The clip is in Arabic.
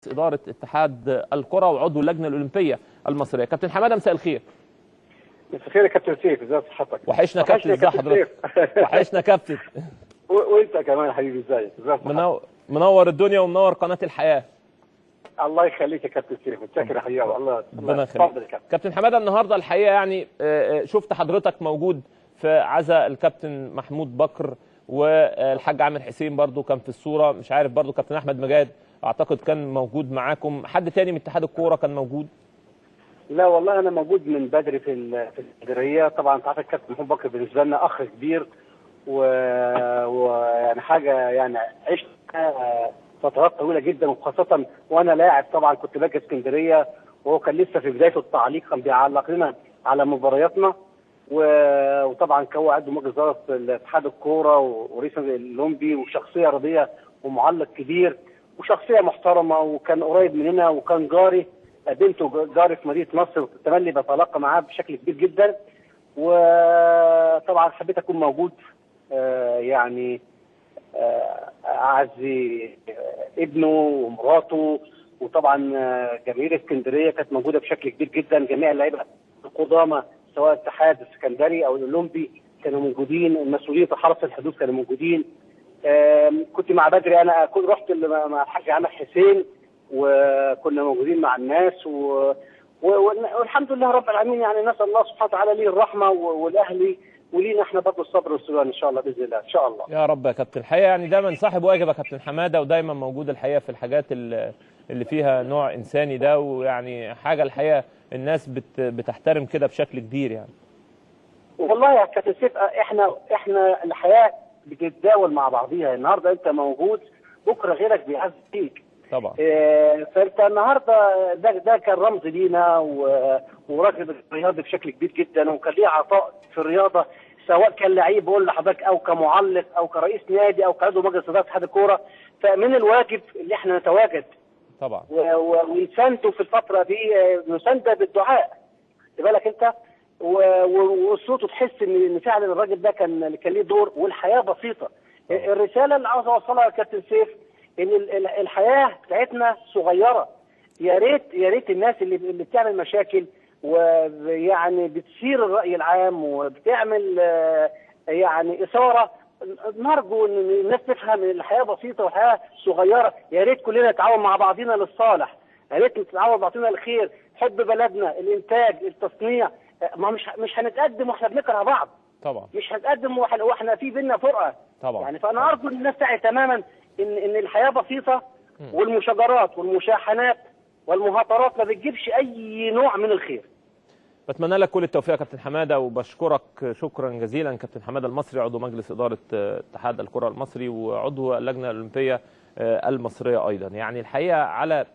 إدارة اتحاد الكرة وعضو اللجنة الأولمبية المصرية. كابتن حمادة، مساء الخير. مساء الخير يا كابتن سيف، ازي صحتك؟ وحشنا كابتن، ازي حضرتك؟ وحشنا كابتن. وانت كمان يا حبيبي، ازيك؟ منور الدنيا ومنور قناة الحياة. الله يخليك يا كابتن سيف، متشكر يا حبيبي. الله ربنا يخليك. كابتن حمادة، النهارده الحقيقة يعني شفت حضرتك موجود في عزاء الكابتن محمود بكر، والحاج عامر حسين برضو كان في الصورة، مش عارف برضو كابتن أحمد مجاد اعتقد كان موجود معاكم، حد تاني من اتحاد الكوره كان موجود؟ لا والله انا موجود من بدري في الاسكندريه. طبعا انت عارف الكابتن محمود بكر بالنسبه لنا اخ كبير، ويعني حاجه يعني عشت فترات طويله جدا، وخاصه وانا لاعب طبعا كنت باجي اسكندريه، وهو كان لسه في بدايه التعليق، كان بيعلق لنا على مبارياتنا، وطبعا كان هو عضو مجلس اداره اتحاد الكوره ورئيس الاولمبي، وشخصيه رياضيه ومعلق كبير وشخصيه محترمه، وكان قريب مننا، وكان جاري، بنته جاري في مدينه نصر، وتملي بتلاقى معاه بشكل كبير جدا. وطبعا حبيت اكون موجود يعني اعزي ابنه ومراته، وطبعا جماهير اسكندريه كانت موجوده بشكل كبير جدا، جميع اللعيبه القدامى سواء الاتحاد السكندري او الاولمبي كانوا موجودين، المسؤولين في حرس الحدود كانوا موجودين. كنت مع بدري، انا كنت رحت مع الحاج عامر حسين، وكنا موجودين مع الناس والحمد لله رب العالمين. يعني نسال الله سبحانه وتعالى ليه الرحمه والاهلي، ولينا احنا برضه الصبر والسلوان ان شاء الله باذن الله، ان شاء الله يا رب يا كابتن. الحقيقه يعني دايما صاحب واجب يا كابتن حماده، ودايما موجود الحقيقه في الحاجات اللي فيها نوع انساني ده، ويعني حاجه الحقيقه الناس بتحترم كده بشكل كبير يعني. والله يا كابتن سيف، احنا الحياه بتتداول مع بعضيها. النهارده انت موجود، بكره غيرك بيعز فيك طبعا. فانت النهارده ده كان رمز لينا، وراجل رياضي بشكل كبير جدا، وكان ليه عطاء في الرياضه، سواء كان لعيب بقول لحضرتك، او كمعلق، او كرئيس نادي، او كعضو مجلس اداره اتحاد الكوره. فمن الواجب اللي احنا نتواجد طبعا ونسانده في الفتره دي، نسانده بالدعاء، خد بالك انت، وصوته تحس ان فعلا الراجل ده كان ليه دور، والحياه بسيطه. الرساله اللي عاوز اوصلها يا كابتن سيف ان الحياه بتاعتنا صغيره. يا ريت الناس اللي بتعمل مشاكل، ويعني بتثير الراي العام، وبتعمل يعني اثاره، نرجو ان الناس تفهم ان الحياه بسيطه والحياه صغيره. يا ريت كلنا نتعاون مع بعضينا للصالح، يا ريت نتعاون مع بعضينا للخير، حب بلدنا، الانتاج، التصنيع. ما مش هنتقدم واحنا بنكره بعض طبعا، مش هنتقدم واحنا في بينا فرقه طبعا. يعني فانا ارجو ان الناس تعي تماما ان الحياه بسيطه، والمشاجرات والمشاحنات والمهاترات ما بتجيبش اي نوع من الخير. بتمنى لك كل التوفيق يا كابتن حماده، وبشكرك شكرا جزيلا. كابتن حماده المصري، عضو مجلس اداره اتحاد الكره المصري، وعضو اللجنه الاولمبيه المصريه ايضا. يعني الحقيقه على